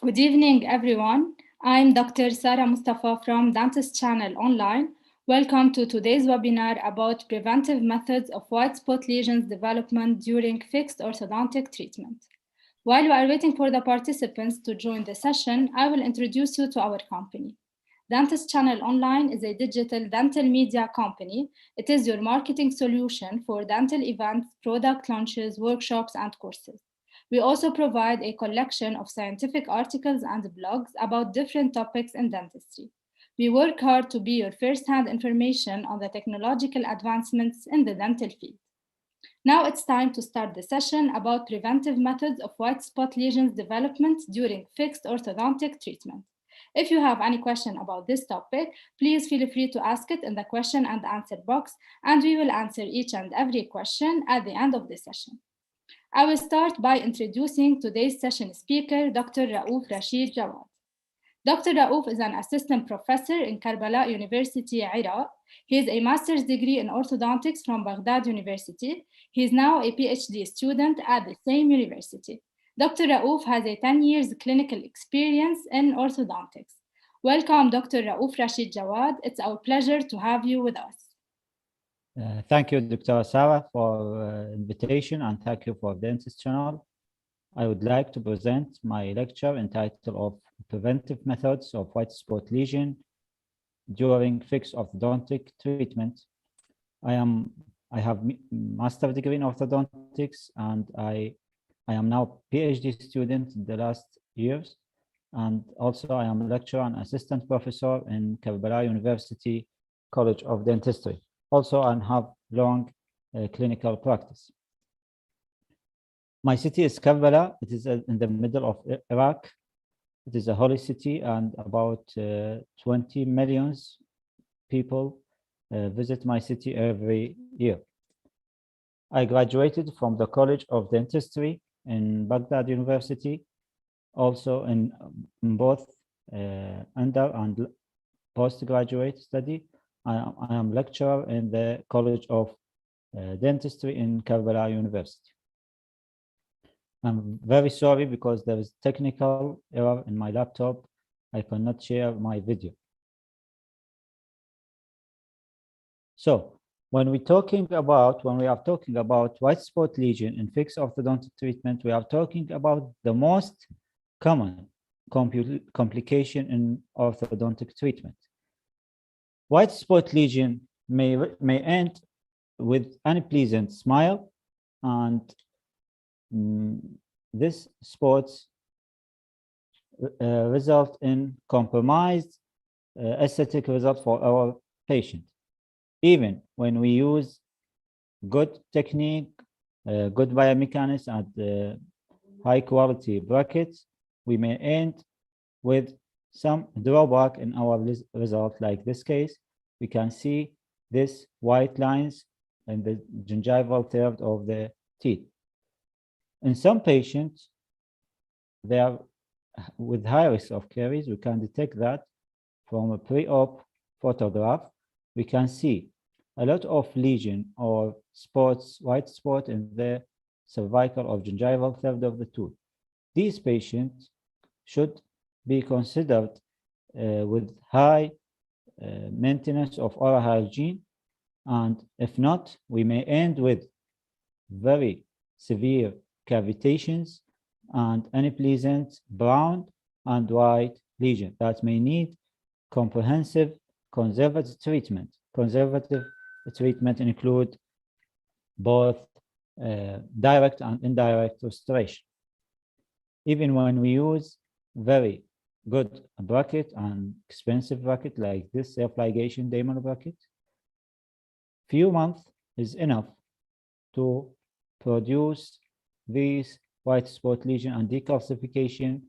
Good evening, everyone. I'm Dr. Sarah Mustafa from DentistChannel.Online. Welcome to today's webinar about preventive methods of white spot lesions development during fixed orthodontic treatment. While we are waiting for the participants to join the session, I will introduce you to our company. DentistChannel.Online is a digital dental media company. It is your marketing solution for dental events, product launches, workshops, and courses. We also provide a collection of scientific articles and blogs about different topics in dentistry. We work hard to be your first-hand information on the technological advancements in the dental field. Now it's time to start the session about preventive methods of white spot lesions development during fixed orthodontic treatment. If you have any question about this topic, please feel free to ask it in the question and answer box, and we will answer each and every question at the end of the session. I will start by introducing today's session speaker, Dr. Raouf Rashid Jawad. Dr. Raouf is an assistant professor in Karbala University, Iraq. He has a master's degree in orthodontics from Baghdad University. He is now a PhD student at the same university. Dr. Raouf has a 10 years clinical experience in orthodontics. Welcome, Dr. Raouf Rashid Jawad. It's our pleasure to have you with us. Thank you, Dr. Sarah, for invitation, and thank you for Dentist Channel. I would like to present my lecture entitled of Preventive Methods of White Spot Lesion during Fixed Orthodontic Treatment. I have master degree in orthodontics, and I am now PhD student in the last years, and also I am a lecturer and assistant professor in Karbala University College of Dentistry. Also, I have long clinical practice. My city is Karbala. It is in the middle of Iraq. It is a holy city, and about 20 million people visit my city every year. I graduated from the College of Dentistry in Baghdad University, also in both under and postgraduate study. I am lecturer in the College of Dentistry in Karbala University. I'm very sorry because there is technical error in my laptop. I cannot share my video. So when we are talking about white spot lesion in fixed orthodontic treatment, we are talking about the most common complication in orthodontic treatment. White spot lesion may end with unpleasant smile, and this spots result in compromised aesthetic result for our patient. Even when we use good technique, good biomechanics, and high quality brackets, we may end with some drawback in our result. Like this case, we can see this white lines in the gingival third of the teeth. In some patients, they are with high risk of caries. We can detect that from a pre-op photograph. We can see a lot of lesion or spots, white spot in the cervical or gingival third of the tooth. These patients should be considered with high maintenance of oral hygiene, and if not, we may end with very severe cavitations and unpleasant brown and white lesion that may need comprehensive conservative treatment. Conservative treatment include both direct and indirect restoration. Even when we use very good bracket and expensive bracket like this self-ligation diamond bracket, few months is enough to produce these white spot lesion and decalcification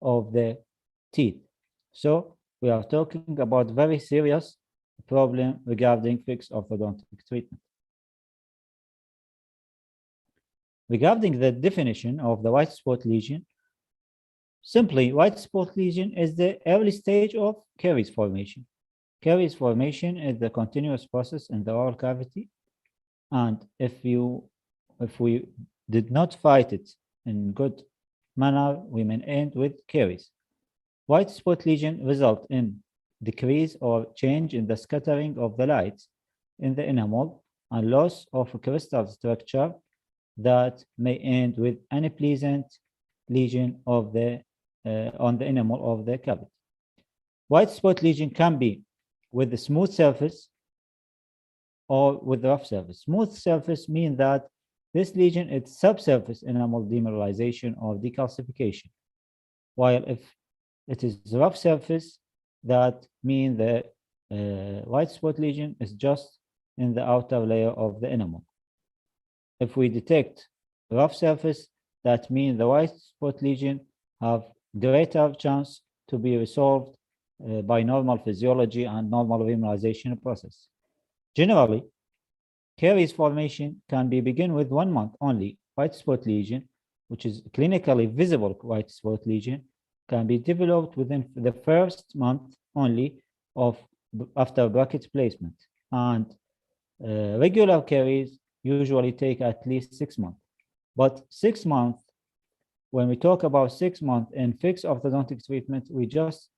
of the teeth. So we are talking about very serious problem regarding fixed orthodontic treatment. Regarding the definition of the white spot lesion, simply, white spot lesion is the early stage of caries formation. Caries formation is the continuous process in the oral cavity, and if we did not fight it in good manner, we may end with caries. White spot lesion result in decrease or change in the scattering of the light in the enamel and loss of crystal structure that may end with unpleasant lesion of the on the enamel of the cavity. White spot lesion can be with a smooth surface or with rough surface. Smooth surface means that this lesion is subsurface enamel demineralization or decalcification, while if it is rough surface, that means the white spot lesion is just in the outer layer of the enamel. If we detect rough surface, that means the white spot lesion have greater chance to be resolved by normal physiology and normal remineralization process. Generally, caries formation can be begin with 1 month only. White spot lesion, which is clinically visible white spot lesion, can be developed within the first month only of after bracket placement, and regular caries usually take at least 6 months. But 6 months, when we talk about 6 months in fixed orthodontic treatment, we just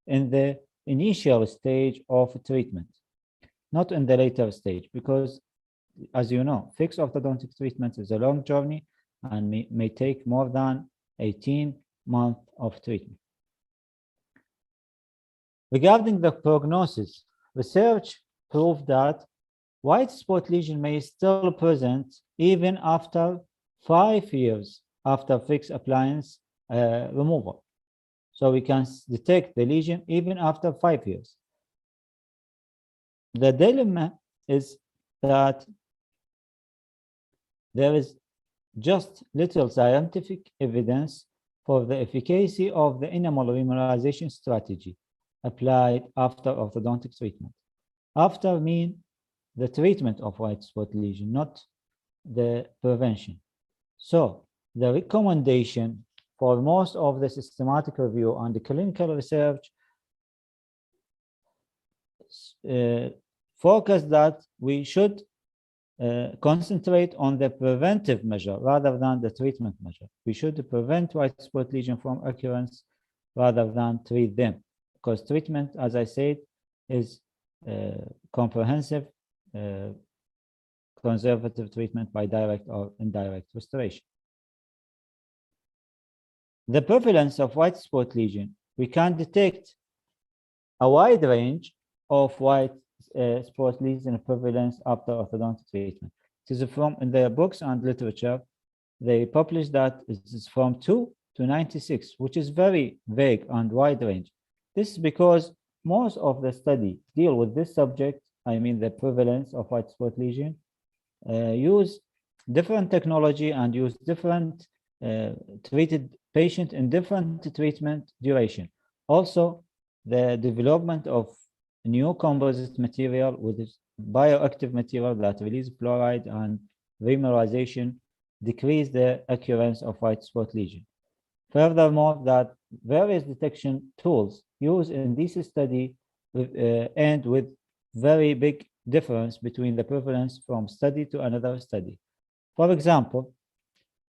in the initial stage of treatment, not in the later stage, because as you know, fixed orthodontic treatment is a long journey and may take more than 18 months of treatment. Regarding the prognosis, research proved that white spot lesion may still present even after 5 years after fixed appliance removal. So we can detect the lesion even after 5 years. The dilemma is that there is just little scientific evidence for the efficacy of the enamel remineralization strategy applied after orthodontic treatment. After mean the treatment of white spot lesion, not the prevention. So the recommendation for most of the systematic review and the clinical research focus that we should concentrate on the preventive measure rather than the treatment measure. We should prevent white spot lesion from occurrence rather than treat them, because treatment, as I said, is comprehensive conservative treatment by direct or indirect restoration. The prevalence of white spot lesion, we can detect a wide range of white spot lesion prevalence after orthodontic treatment. It is from in their books and literature, they publish that it is from 2 to 96, which is very vague and wide range. This is because most of the study deal with this subject, I mean the prevalence of white spot lesion, use different technology and use different treated patient in different treatment duration. Also, the development of new composite material with bioactive material that release fluoride and remineralization decrease the occurrence of white spot lesion. Furthermore, that various detection tools used in this study end with very big difference between the prevalence from study to another study. For example,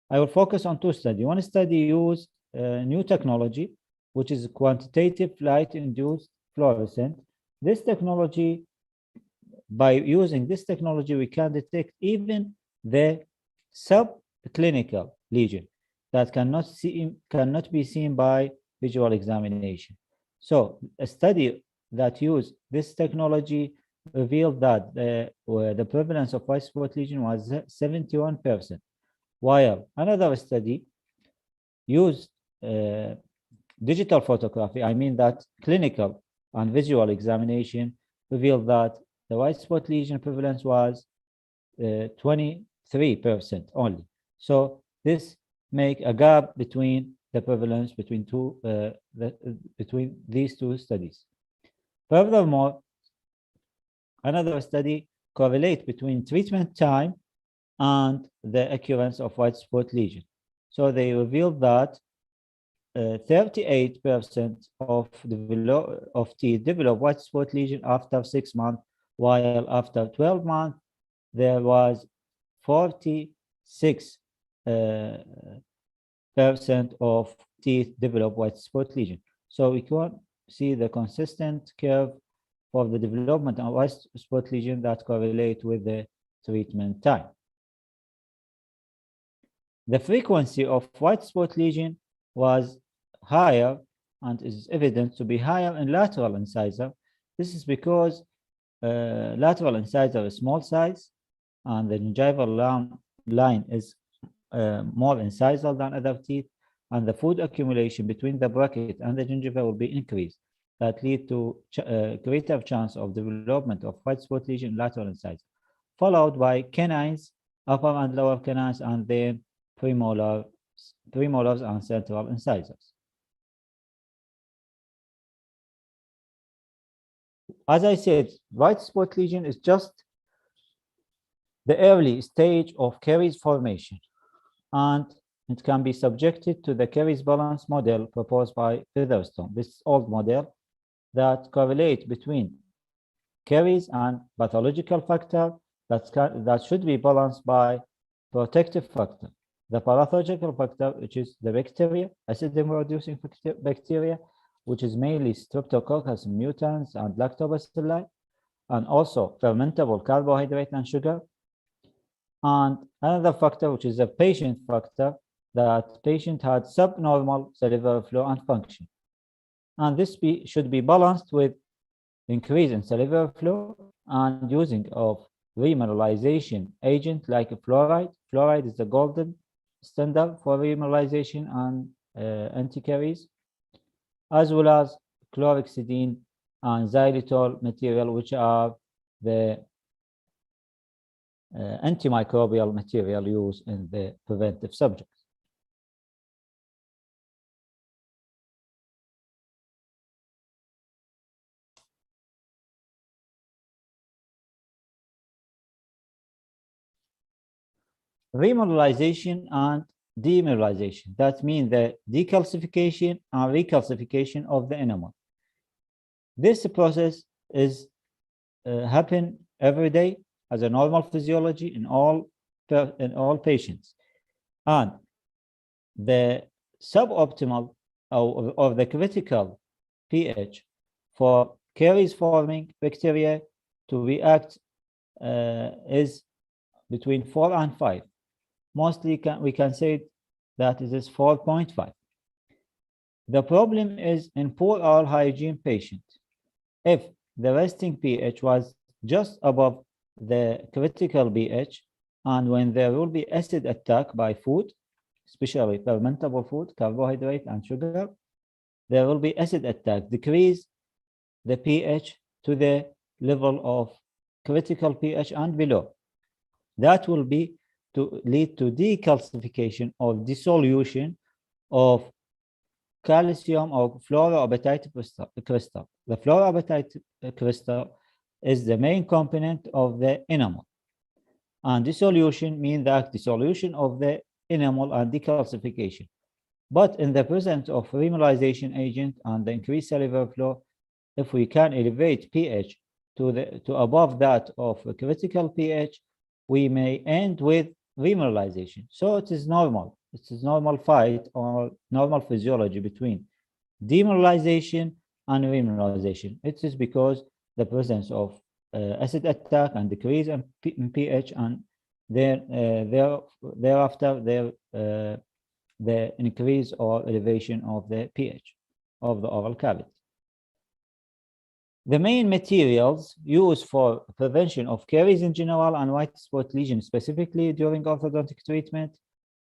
I will focus on 2 studies. One study used new technology, which is quantitative light-induced fluorescent. This technology, by using this technology, we can detect even the subclinical lesion that cannot be seen by visual examination. So a study that used this technology revealed that the prevalence of white spot lesion was 71%, while another study used digital photography, I mean that clinical and visual examination revealed that the white spot lesion prevalence was 23% only. So this make a gap between the prevalence between between these 2 studies. Furthermore, another study correlate between treatment time and the occurrence of white spot lesion. So they revealed that 38% of teeth develop white spot lesion after 6 months, while after 12 months there was 46 of teeth develop white spot lesion. So we can see the consistent curve for the development of white spot lesion that correlate with the treatment time. The frequency of white spot lesion was higher and is evident to be higher in lateral incisor. This is because lateral incisor is small size and the gingival line is more incisal than other teeth, and the food accumulation between the bracket and the gingiva will be increased. That lead to greater chance of development of white spot lesion in lateral incisor, followed by canines, upper and lower canines, and then premolars and central incisors. As I said, white spot lesion is just the early stage of caries formation, and it can be subjected to the Caries Balance model proposed by Featherstone. This old model that correlates between caries and pathological factor that should be balanced by protective factor. The pathological factor, which is the bacteria, acid-producing bacteria, which is mainly Streptococcus mutans and lactobacilli, and also fermentable carbohydrate and sugar. And another factor, which is a patient factor, that patient had subnormal salivary flow and function. And this should be balanced with increase in salivary flow and using of remineralization agent like fluoride. Fluoride is the golden standard for remineralization and anti-caries, as well as chlorhexidine and xylitol material, which are the antimicrobial material used in the preventive subjects. Remineralization and demineralization, that means the decalcification and recalcification of the enamel. This process is happen every day as a normal physiology in all patients, and the suboptimal or the critical pH for caries forming bacteria to react is between 4 and 5. Mostly we can say that it is 4.5. The problem is in poor oral hygiene patient. If the resting pH was just above the critical pH, and when there will be acid attack by food, especially fermentable food, carbohydrate and sugar, there will be acid attack, decrease the pH to the level of critical pH and below. That will be to lead to decalcification or dissolution of calcium or fluoroapatite crystal. The fluoroapatite crystal is the main component of the enamel. And dissolution means that dissolution of the enamel and decalcification. But in the presence of remineralization agent and the increased salivary flow, if we can elevate pH to above that of a critical pH, we may end with remineralization. So it is normal. It is normal fight or normal physiology between demineralization and remineralization. It is because the presence of acid attack and decrease in pH, and thereafter the increase or elevation of the pH of the oral cavity. The main materials used for prevention of caries in general and white spot lesion specifically during orthodontic treatment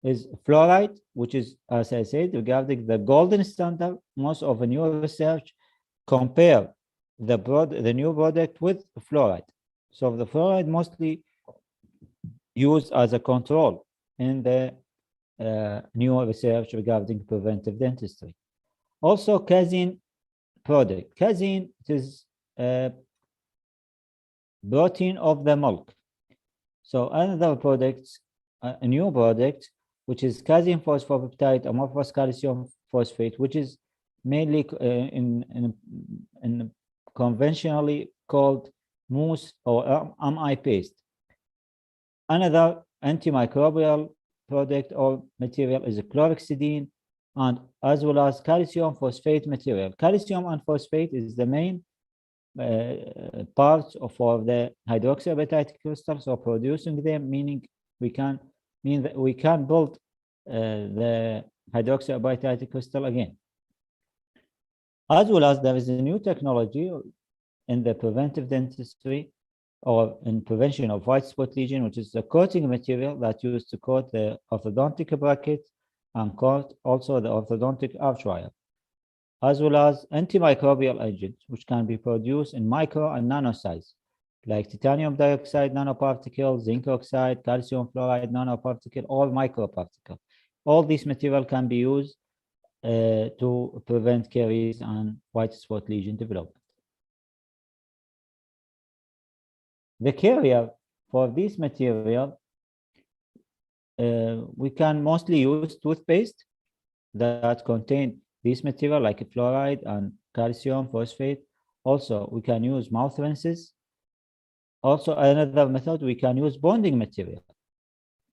is fluoride, which is, as I said, regarding the golden standard. Most of the new research compare the new product with fluoride. So the fluoride mostly used as a control in the new research regarding preventive dentistry. Also, Casein product. Casein is a protein of the milk. So another product, a new product, which is Casein phosphopeptide-amorphous calcium phosphate, which is mainly in conventionally called mousse or amide paste. Another antimicrobial product or material is chlorhexidine, and as well as calcium phosphate material. Calcium and phosphate is the main parts for the hydroxyapatite crystals, so producing them mean that we can build the hydroxyapatite crystal again. As well as there is a new technology in the preventive dentistry or in prevention of white spot lesion, which is the coating material that used to coat the orthodontic bracket and coat also the orthodontic arch wire, as well as antimicrobial agents, which can be produced in micro and nano size, like titanium dioxide nanoparticle, zinc oxide, calcium fluoride nanoparticle, or microparticle. All these material can be used to prevent caries and white spot lesion development. The carrier for this material, we can mostly use toothpaste that contain this material like fluoride and calcium phosphate. Also, we can use mouth rinses. Also, another method, we can use bonding material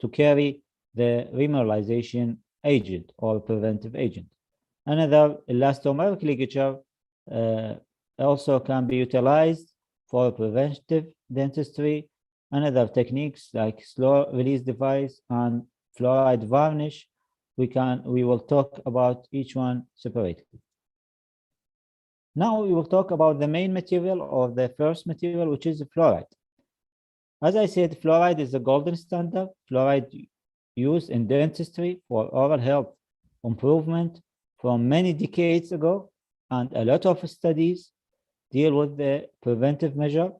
to carry the remineralization agent or preventive agent. Another elastomeric ligature also can be utilized for preventive dentistry. Another techniques like slow release device and fluoride varnish, we will talk about each one separately. Now we will talk about the main material or the first material, which is fluoride. As I said, fluoride is the golden standard. Fluoride used in dentistry for oral health improvement from many decades ago, and a lot of studies deal with the preventive measure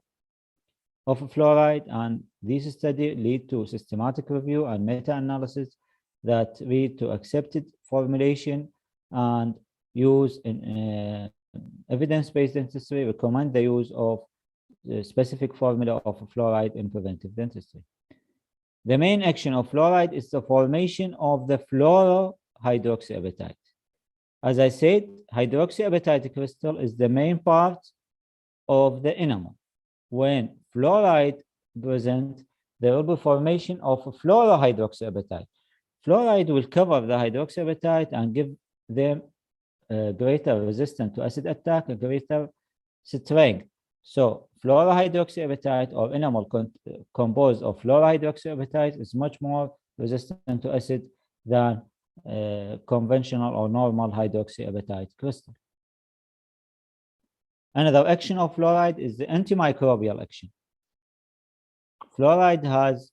of fluoride, and these studies lead to systematic review and meta-analysis that lead to accepted formulation and use in evidence-based dentistry recommend the use of the specific formula of fluoride in preventive dentistry. The main action of fluoride is the formation of the fluorohydroxyapatite. As I said, hydroxyapatite crystal is the main part of the enamel. When fluoride present, there will be formation of fluorohydroxyapatite. Fluoride will cover the hydroxyapatite and give them greater resistance to acid attack and greater strength. So fluorohydroxyapatite or enamel composed of fluorohydroxyapatite is much more resistant to acid than conventional or normal hydroxyapatite crystal. Another action of fluoride is the antimicrobial action. Fluoride has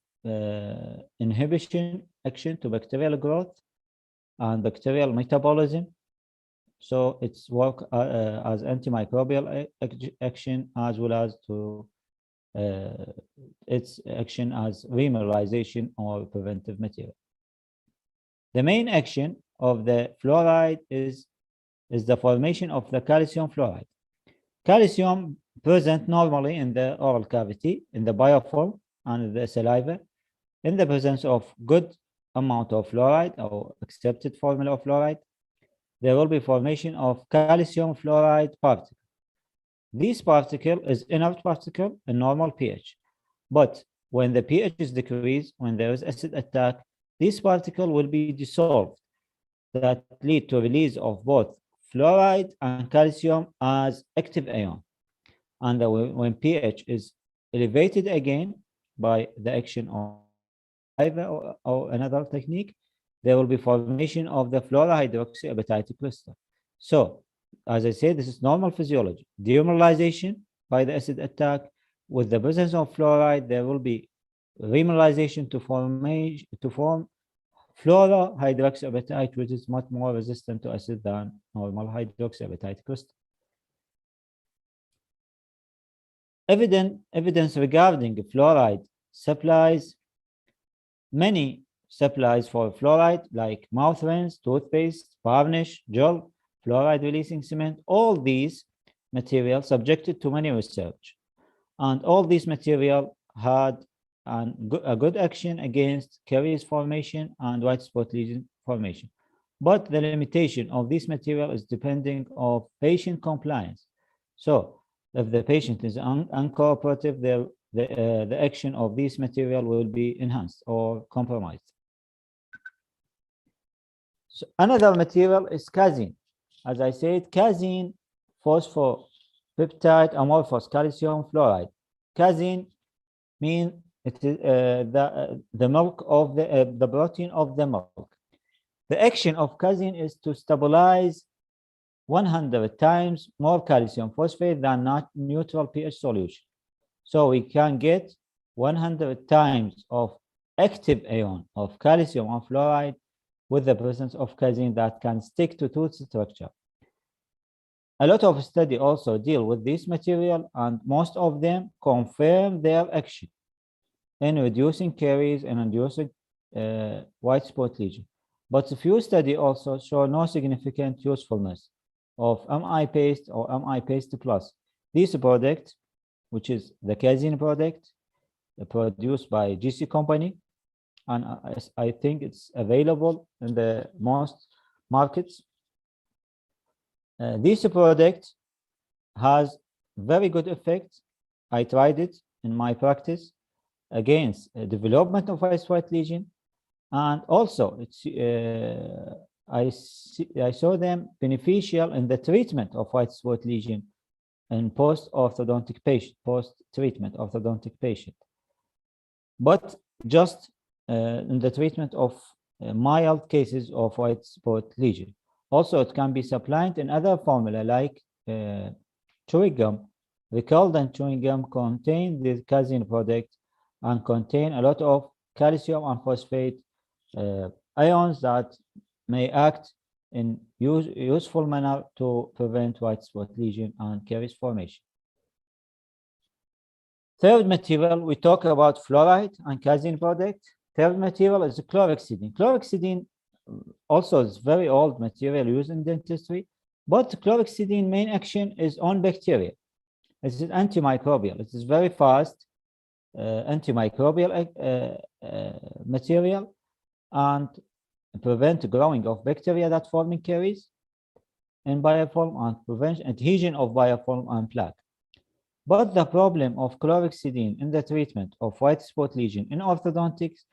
inhibition action to bacterial growth and bacterial metabolism. So its work as antimicrobial action, as well as to its action as remineralization or preventive material. The main action of the fluoride is the formation of the calcium fluoride. Calcium present normally in the oral cavity, in the biofilm and the saliva, in the presence of good amount of fluoride or accepted formula of fluoride, there will be formation of calcium fluoride particle. This particle is inert particle in normal pH, but when the pH is decreased, when there is acid attack, this particle will be dissolved, that lead to release of both fluoride and calcium as active ion. And when pH is elevated again by the action of or another technique, there will be formation of the fluorohydroxyapatite crystal. So, as I said, this is normal physiology. Demineralization by the acid attack. With the presence of fluoride, there will be remineralization to form fluorohydroxyapatite, which is much more resistant to acid than normal hydroxyapatite crystal. Evidence regarding fluoride supplies. Many supplies for fluoride, like mouth rinse, toothpaste, varnish, gel, fluoride releasing cement, all these materials subjected to many research. And all these material had a good action against caries formation and white spot lesion formation. But the limitation of this material is depending on patient compliance. So if the patient is uncooperative, the action of this material will be enhanced or compromised. So another material is casein. As I said, casein, phosphopeptide-amorphous calcium fluoride. Casein means it is the milk of the protein of the milk. The action of casein is to stabilize 100 times more calcium phosphate than not neutral pH solution. So we can get 100 times of active ion of calcium and fluoride with the presence of casein that can stick to tooth structure. A lot of studies also deal with this material, and most of them confirm their action in reducing caries and inducing white spot lesion. But a few studies also show no significant usefulness of MI paste or MI paste plus. This product, which is the casein product produced by GC company, and I think it's available in the most markets. This product has very good effect. I tried it in my practice against development of white spot lesion, and also it's I saw them beneficial in the treatment of white spot lesion in post-orthodontic patient, post-treatment orthodontic patient, but just in the treatment of mild cases of white spot lesion. Also, it can be supplied in other formula like chewing gum. Recaldent chewing gum contain the casein product and contain a lot of calcium and phosphate ions that may act in useful manner to prevent white spot lesion and caries formation. Third material, we talk about fluoride and casein product. Third material is chlorhexidine. Chlorhexidine also is very old material used in dentistry, but chlorhexidine main action is on bacteria. It is antimicrobial. It is very fast antimicrobial material and prevent growing of bacteria that forming caries in biofilm and prevent adhesion of biofilm and plaque. But the problem of chlorhexidine in the treatment of white spot lesion in orthodontics,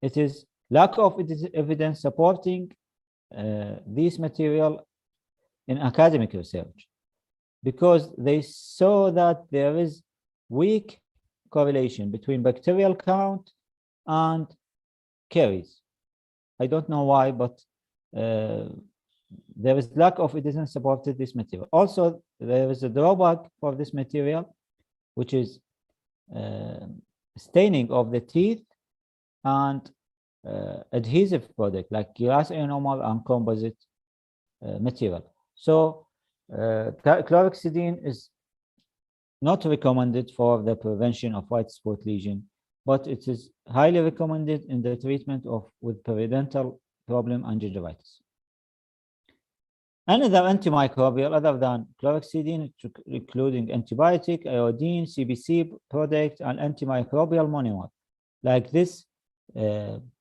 it is lack of evidence supporting this material in academic research, because they saw that there is weak correlation between bacterial count and caries. I don't know why, but there is lack of evidence supported this material. Also, there is a drawback for this material, which is staining of the teeth and adhesive product like glass enamel and composite material. So chlorhexidine is not recommended for the prevention of white spot lesion, but it is highly recommended in the treatment of with periodontal problem and gingivitis. Another antimicrobial other than chlorhexidine, including antibiotic, iodine, CBC product, and antimicrobial monomer, like this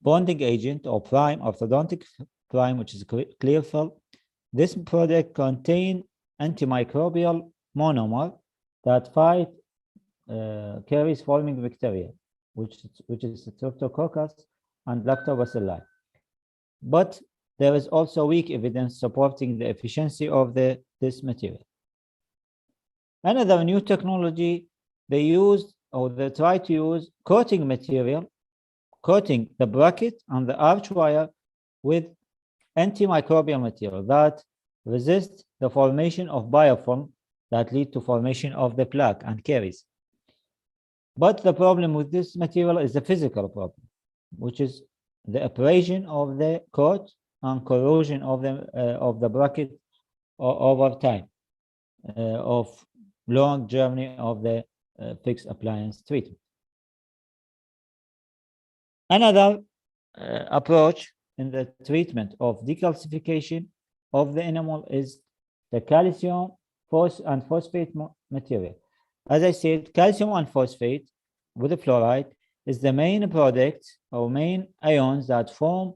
bonding agent or prime, orthodontic prime, which is clear fill. This product contains antimicrobial monomer that fight caries forming bacteria, which is Streptococcus and Lactobacilli. But there is also weak evidence supporting the efficiency of this material. Another new technology, they used or they try to use coating material, coating the bracket and the arch wire with antimicrobial material that resist the formation of biofilm that lead to formation of the plaque and caries. But the problem with this material is the physical problem, which is the abrasion of the coat and corrosion of the bracket over time of long journey of the fixed appliance treatment. Another approach in the treatment of decalcification of the enamel is the calcium and phosphate material. As I said, calcium and phosphate with the fluoride is the main product or main ions that form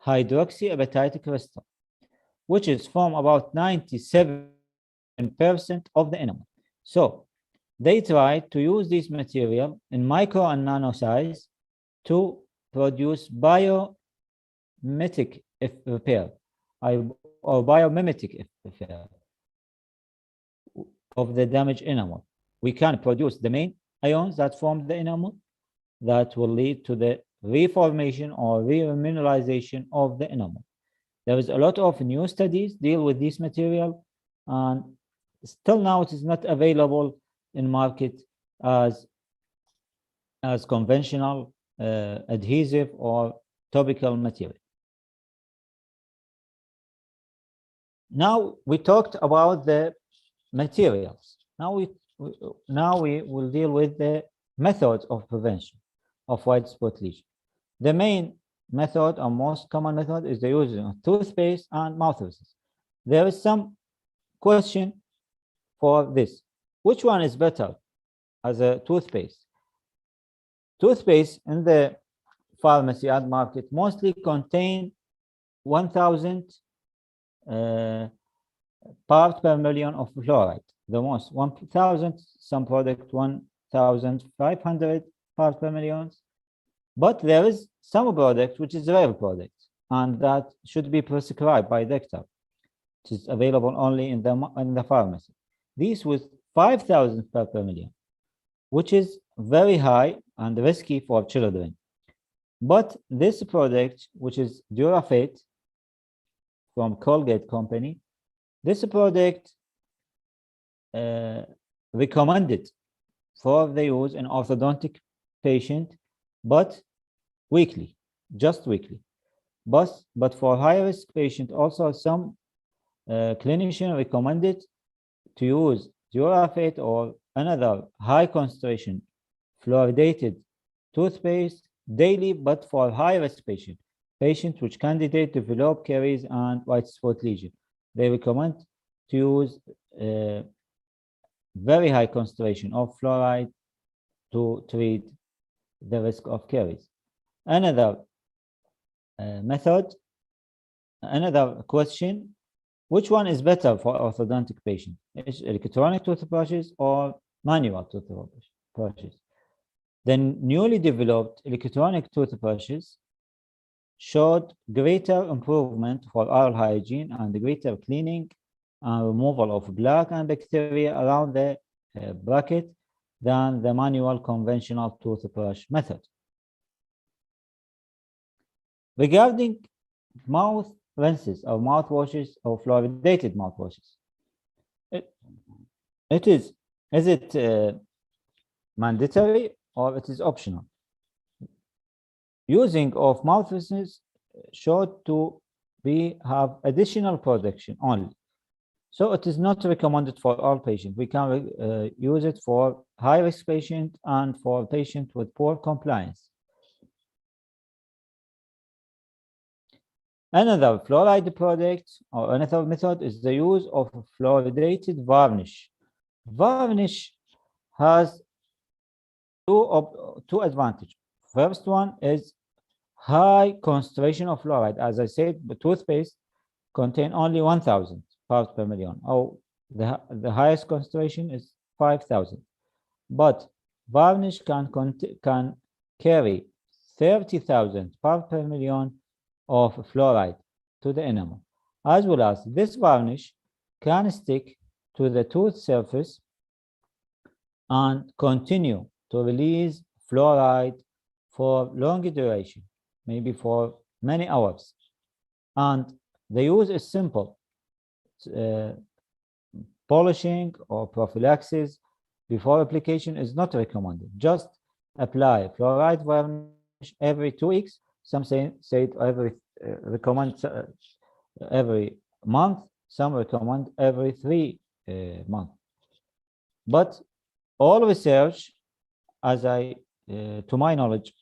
hydroxyapatite crystal, which is from about 97% of the enamel. So they tried to use this material in micro and nano size to produce biomimetic repair. or biomimetic effect of the damaged enamel. We can produce the main ions that form the enamel that will lead to the reformation or remineralization of the enamel. There is a lot of new studies deal with this material, and still now it is not available in market as conventional adhesive or topical material. Now we talked about the materials. Now we will deal with the methods of prevention of white spot lesion. The main method or most common method is the use of toothpaste and mouthwashes. There is some question for this. Which one is better as a toothpaste? Toothpaste in the pharmacy and market mostly contain 1,000 parts per million of fluoride. The most 1,000, some product 1,500 parts per million. But there is some product which is rare product, and that should be prescribed by doctor. It is available only in the pharmacy. These with 5,000 parts per million, which is very high and risky for children. But this product, which is Durafate from Colgate company, this product recommended for the use in orthodontic patient, but weekly, just weekly. But for high-risk patient, also some clinician recommended to use Durafate or another high concentration fluoridated toothpaste daily, but for high-risk patients which candidate to develop caries and white spot lesion. They recommend to use very high concentration of fluoride to treat the risk of caries. Another another question, which one is better for orthodontic patients? Is electronic toothbrushes or manual toothbrushes? The newly developed electronic toothbrushes showed greater improvement for oral hygiene and greater cleaning and removal of plaque and bacteria around the bracket than the manual conventional toothbrush method. Regarding mouth rinses or mouthwashes or fluoridated mouthwashes, is it mandatory or it is optional? Using of mouthwashes showed to have additional protection only. So it is not recommended for all patients. We can use it for high-risk patients and for patients with poor compliance. Another fluoride product or another method is the use of fluoridated varnish. Varnish has two advantages. First one is high concentration of fluoride. As I said, the toothpaste contain only 1,000 parts per million. Oh, the highest concentration is 5,000. But varnish can carry 30,000 parts per million of fluoride to the enamel, as well as this varnish can stick to the tooth surface and continue to release fluoride for long duration, maybe for many hours. And the use is simple. Polishing or prophylaxis before application is not recommended. Just apply fluoride varnish every 2 weeks. Some say recommend every month. Some recommend every 3 months. But all research, to my knowledge,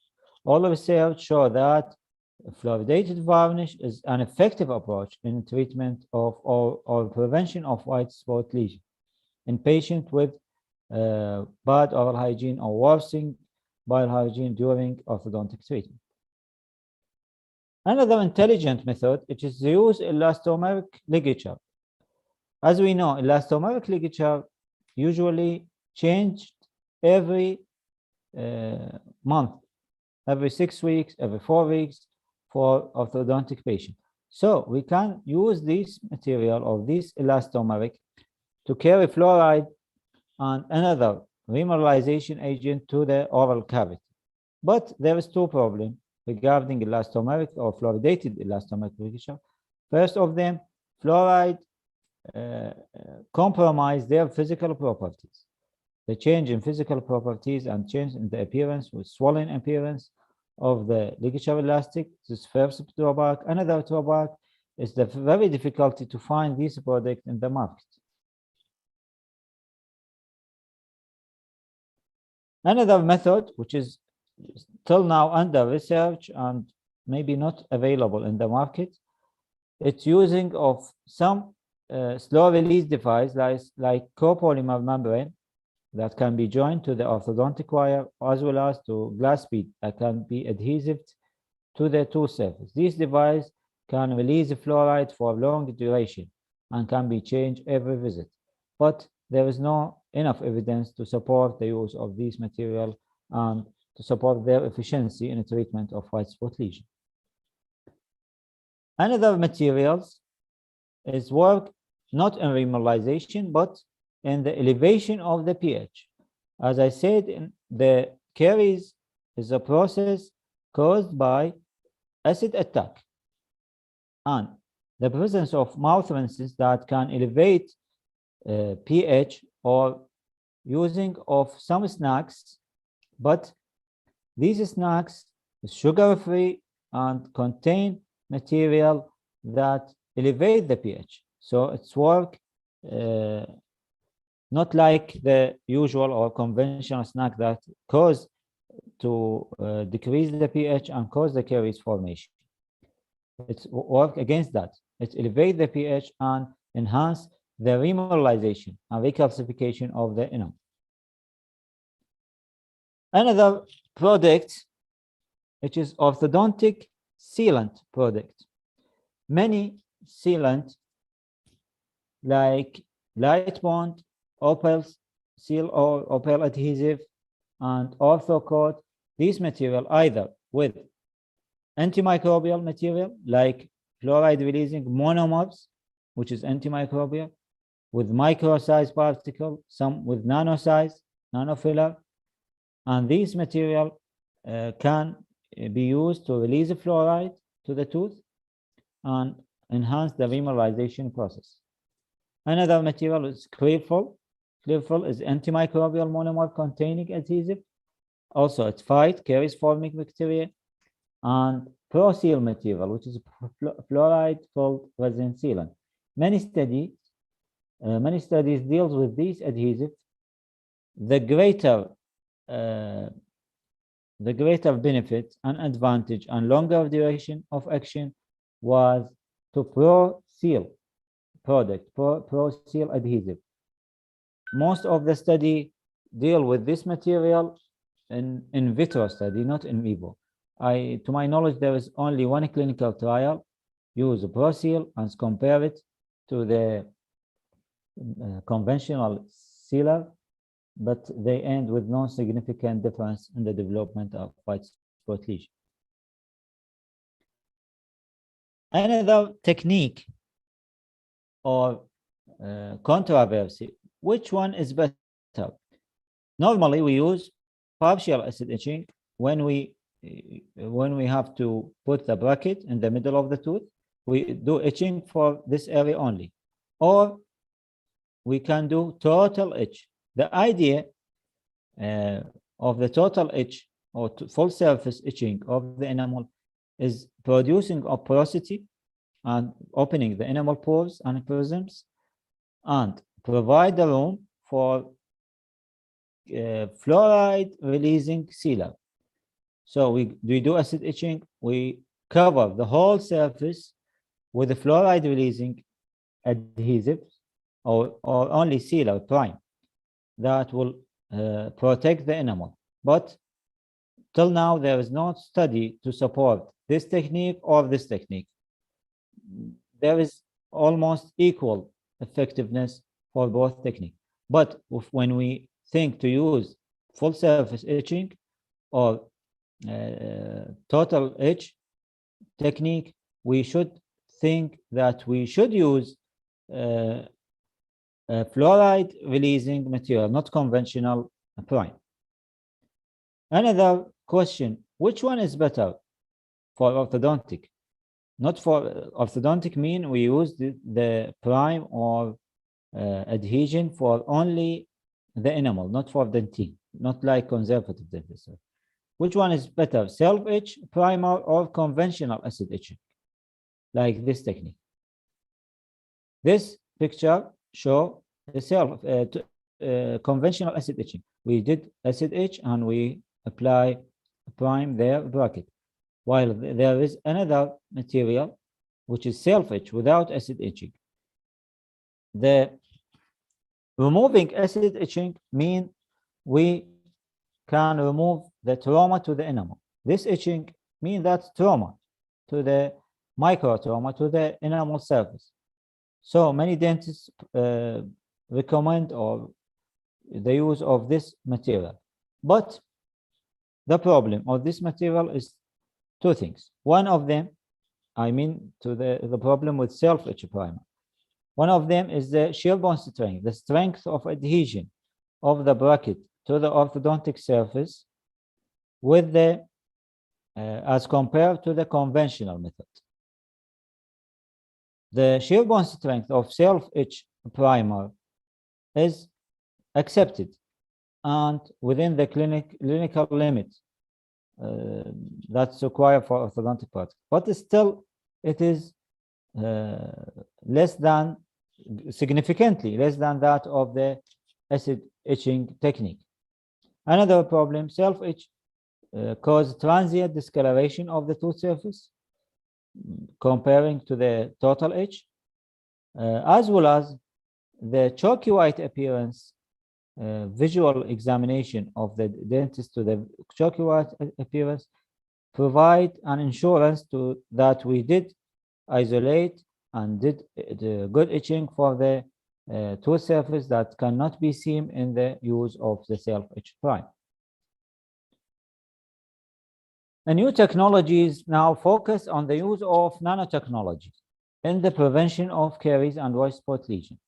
all research show that fluoridated varnish is an effective approach in treatment of or prevention of white spot lesion in patients with bad oral hygiene or worsening bile hygiene during orthodontic treatment. Another intelligent method, which is the use of elastomeric ligature. As we know, elastomeric ligature usually changed every month, every 6 weeks, every 4 weeks for orthodontic patients. So we can use this material or this elastomeric to carry fluoride and another remineralization agent to the oral cavity. But there is two problems regarding elastomeric or fluoridated elastomeric ligature. First of them, fluoride compromise their physical properties. The change in physical properties and change in the appearance with swollen appearance of the ligature elastic. This first drawback. Another drawback is the very difficulty to find this product in the market. Another method, which is till now under research and maybe not available in the market, it's using of some slow release device like copolymer membrane that can be joined to the orthodontic wire as well as to glass bead that can be adhesive to the tooth surface. This device can release fluoride for long duration and can be changed every visit. But there is no enough evidence to support the use of this material and to support their efficiency in the treatment of white spot lesion. Another materials is work not in remineralization, but in the elevation of the pH. As I said, the caries is a process caused by acid attack. And the presence of mouth rinses that can elevate pH or using of some snacks, but these snacks are sugar-free and contain material that elevate the pH. So it's work not like the usual or conventional snack that cause to decrease the pH and cause the caries formation. It's work against that. It elevates the pH and enhance the remineralization and recalcification of the enamel. Another product, which is orthodontic sealant product. Many sealant like light bond, opal seal or opal adhesive, and orthocoat, these material either with antimicrobial material like fluoride releasing monomers, which is antimicrobial, with micro-sized particle, some with nano-size, nanofiller, and these material can be used to release the fluoride to the tooth and enhance the remineralization process. Another material is Clearfill. Clearfill is antimicrobial monomer containing adhesive. Also, it fights caries-forming bacteria. And ProSeal material, which is fluoride-filled resin sealant. Many studies deals with these adhesives. The greater benefit and advantage and longer duration of action was to ProSeal product, ProSeal adhesive. Most of the study deal with this material in vitro study, not in vivo. To my knowledge, there is only one clinical trial, use ProSeal and compare it to the conventional sealer, but they end with no significant difference in the development of white spot lesion. Another technique or controversy, which one is better? Normally, we use partial acid etching when we have to put the bracket in the middle of the tooth. We do etching for this area only, or we can do total etch. The idea of the total etch or full surface etching of the enamel is producing a porosity and opening the enamel pores and prisms and provide the room for fluoride releasing sealer. So we do acid etching, we cover the whole surface with the fluoride releasing adhesive or only sealer prime that will protect the enamel. But till now, there is no study to support this technique or this technique. There is almost equal effectiveness for both techniques. But when we think to use full surface etching or total etch technique, we should think that we should use fluoride releasing material, not conventional prime. Another question, which one is better for orthodontic? Not for orthodontic mean we use the prime or adhesion for only the enamel, not for dentine, not like conservative dentistry. Which one is better, self-etch primer or conventional acid etching, like this technique? This picture show the conventional acid etching. We did acid etch and we apply prime their bracket, while there is another material which is self-etch without acid etching. The removing acid etching mean we can remove the trauma to the enamel. This etching mean that trauma to the micro trauma to the enamel surface. So many dentists recommend or the use of this material. But the problem of this material is two things. One of them, I mean to the problem with self-etch primer. One of them is the shear bond strength, the strength of adhesion of the bracket to the orthodontic surface with the as compared to the conventional method. The shear bond strength of self-etch primer is accepted and within the clinical limit that's required for orthodontic practice, but still it is less than, significantly less than that of the acid etching technique. Another problem, self-etch cause transient discoloration of the tooth surface comparing to the total etch, as well as the chalky white appearance. Visual examination of the dentist to the chalky white appearance provide an insurance to that we did isolate and did the good etching for the tooth surface that cannot be seen in the use of the self-etch prime. The new technologies now focus on the use of nanotechnology in the prevention of caries and white spot lesion.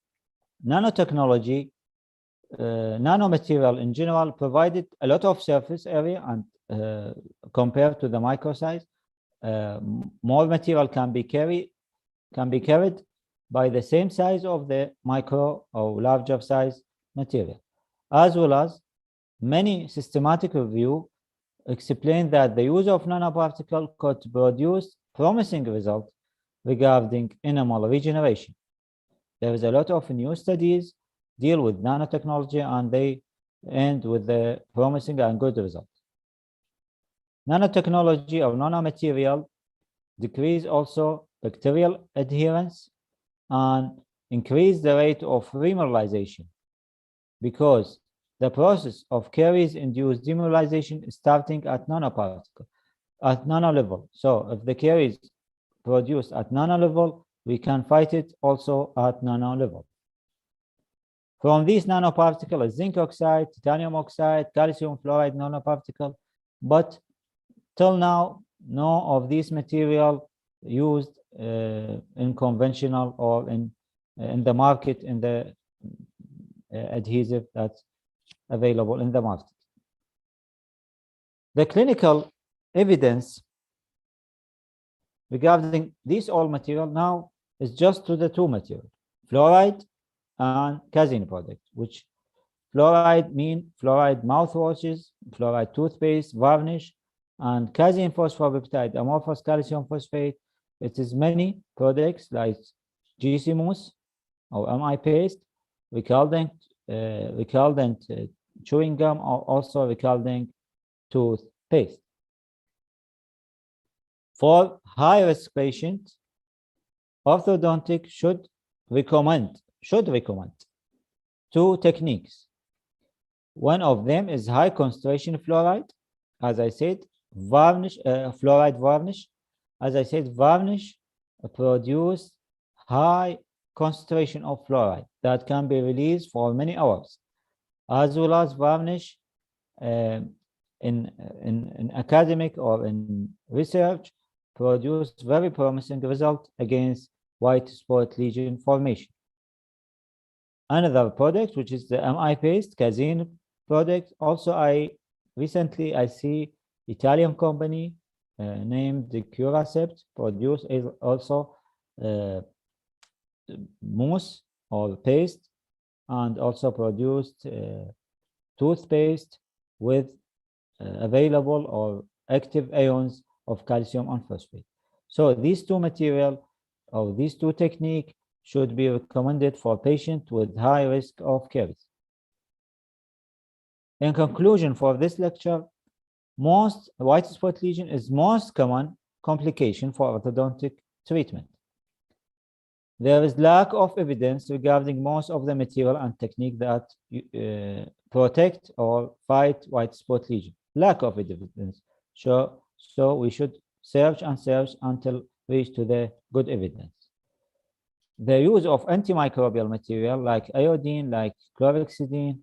Nanotechnology, nanomaterial in general, provided a lot of surface area and compared to the micro size, more material can be carried by the same size of the micro or larger size material, as well as many systematic review explain that the use of nanoparticle could produce promising results regarding enamel regeneration. There is a lot of new studies deal with nanotechnology and they end with the promising and good results. Nanotechnology or nanomaterial decrease also bacterial adherence and increase the rate of remineralization, because the process of caries-induced demineralization is starting at nanoparticle, at nano level. So if the caries produced at nano level, we can fight it also at nano level. From these nanoparticles, zinc oxide, titanium oxide, calcium fluoride nanoparticle, but till now, no of these material used in conventional or in the market, in the adhesive that's available in the market. The clinical evidence regarding these all material now is just to the two material, fluoride and Casein product, which fluoride mean fluoride mouthwashes, fluoride toothpaste, varnish, and Casein phosphopeptide-amorphous calcium phosphate. It is many products like GC mousse or MI paste, recaldent chewing gum, or also recaldent toothpaste. For high-risk patients, orthodontic should recommend two techniques. One of them is high concentration fluoride, as I said, varnish, fluoride varnish. As I said, varnish produce high concentration of fluoride that can be released for many hours, as well as varnish in academic or in research produce very promising result against white spot lesion formation. Another product, which is the MI paste Casein product. Also, recently I see Italian company named the Curacept produce also mousse or paste, and also produced toothpaste with available or active ions of calcium and phosphate. So these two material or these two technique should be recommended for patients with high risk of caries. In conclusion, for this lecture, most white spot lesion is most common complication for orthodontic treatment. There is lack of evidence regarding most of the material and technique that protect or fight white spot lesion. Lack of evidence. So we should search and search until reach to the good evidence. The use of antimicrobial material like iodine, like chlorhexidine,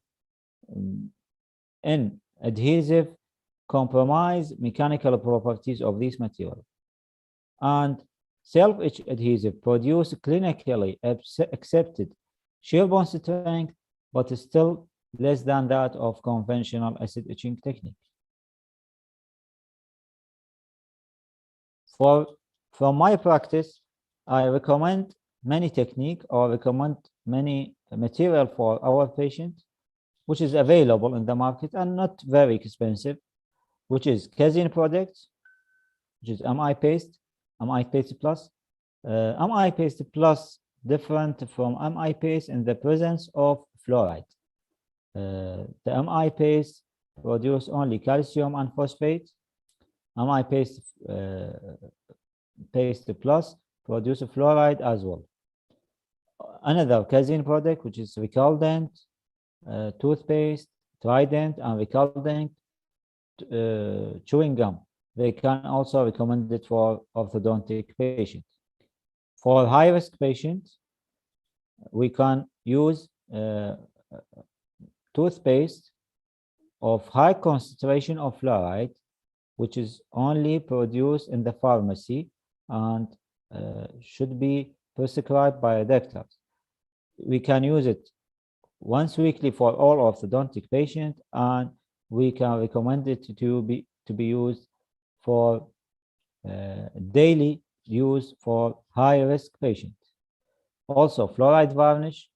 in adhesive compromise mechanical properties of these materials. And self-etch adhesive produce clinically accepted shear bond strength, but is still less than that of conventional acid etching technique. From my practice, I recommend many technique or recommend many material for our patients, which is available in the market and not very expensive, which is Casein products, which is MI paste, MI paste plus. MI paste plus different from MI paste in the presence of fluoride. The MI paste produce only calcium and phosphate. MI paste plus produce fluoride as well. Another Casein product, which is Recaldent, toothpaste, Trident, and Recaldent chewing gum. They can also recommend it for orthodontic patients. For high-risk patients, we can use toothpaste of high concentration of fluoride, which is only produced in the pharmacy and should be prescribed by a doctor. We can use it once weekly for all orthodontic patients, and we can recommend it to be used for daily use for high-risk patients. Also, fluoride varnish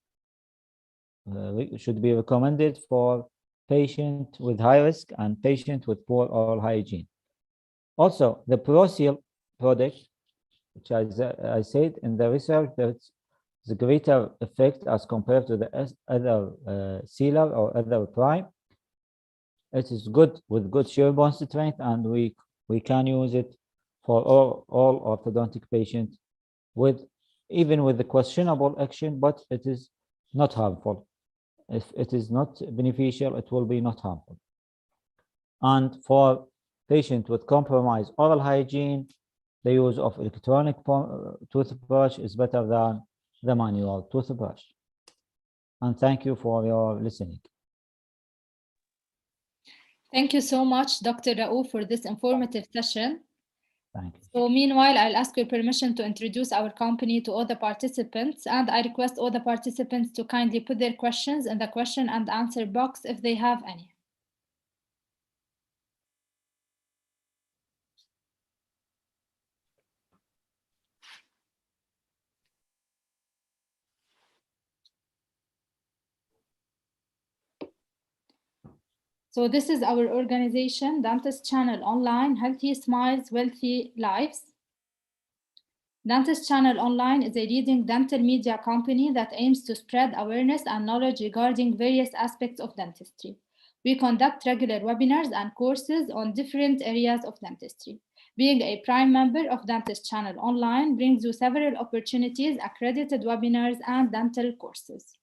should be recommended for patients with high risk and patients with poor oral hygiene. Also, the ProSeal product, which I said in the research, there's the greater effect as compared to the other sealer or other prime. It is good with good shear bond strength, and we can use it for all orthodontic patients with even with the questionable action, but it is not harmful. If it is not beneficial, it will be not harmful. And for patients with compromised oral hygiene, the use of electronic toothbrush is better than the manual toothbrush. And thank you for your listening. Thank you so much, Dr. Raouf, for this informative session. Thank you. So meanwhile, I'll ask your permission to introduce our company to all the participants, and I request all the participants to kindly put their questions in the question and answer box if they have any. So this is our organization, DentistChannel.Online, Healthy Smiles, Wealthy Lives. DentistChannel.Online is a leading dental media company that aims to spread awareness and knowledge regarding various aspects of dentistry. We conduct regular webinars and courses on different areas of dentistry. Being a Prime member of DentistChannel.Online brings you several opportunities, accredited webinars, and dental courses.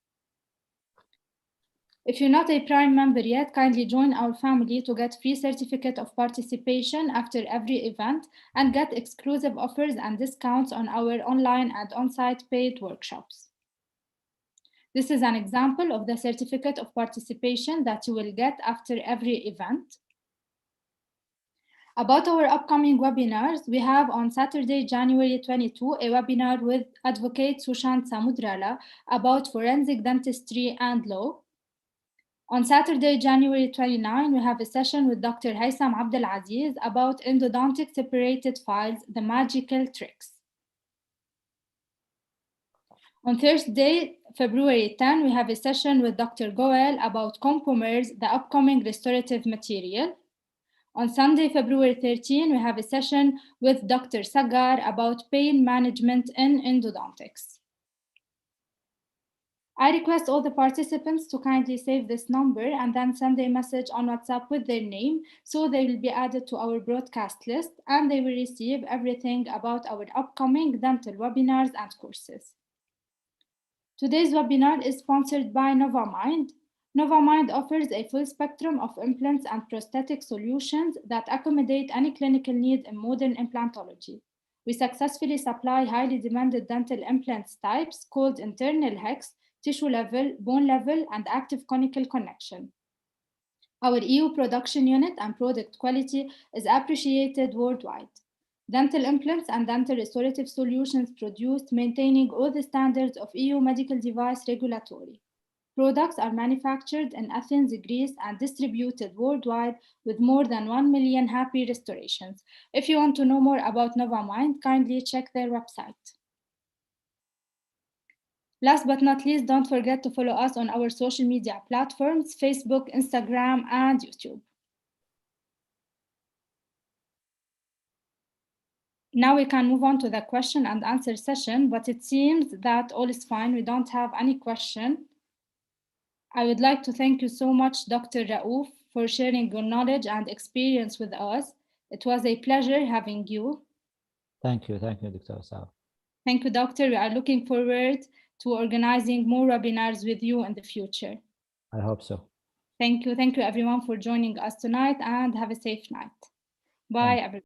If you're not a Prime member yet, kindly join our family to get free certificate of participation after every event and get exclusive offers and discounts on our online and on-site paid workshops. This is an example of the certificate of participation that you will get after every event. About our upcoming webinars, we have on Saturday, January 22, a webinar with Advocate Sushant Samudrala about forensic dentistry and law. On Saturday, January 29, we have a session with Dr. Haitham Abdelaziz about endodontic separated files, the magical tricks. On Thursday, February 10, we have a session with Dr. Goel about compomers, the upcoming restorative material. On Sunday, February 13, we have a session with Dr. Sagar about pain management in endodontics. I request all the participants to kindly save this number and then send a message on WhatsApp with their name so they will be added to our broadcast list and they will receive everything about our upcoming dental webinars and courses. Today's webinar is sponsored by NovaMind. NovaMind offers a full spectrum of implants and prosthetic solutions that accommodate any clinical need in modern implantology. We successfully supply highly demanded dental implants types called internal hex, tissue level, bone level, and active conical connection. Our EU production unit and product quality is appreciated worldwide. Dental implants and dental restorative solutions produced maintaining all the standards of EU medical device regulatory. Products are manufactured in Athens, Greece, and distributed worldwide with more than 1 million happy restorations. If you want to know more about NovaMind, kindly check their website. Last but not least, don't forget to follow us on our social media platforms, Facebook, Instagram, and YouTube. Now we can move on to the question and answer session, but it seems that all is fine. We don't have any question. I would like to thank you so much, Dr. Raouf, for sharing your knowledge and experience with us. It was a pleasure having you. Thank you, Dr. Sarah. Thank you, Doctor. We are looking forward to organizing more webinars with you in the future. I hope so. Thank you everyone for joining us tonight and have a safe night. Bye, everyone.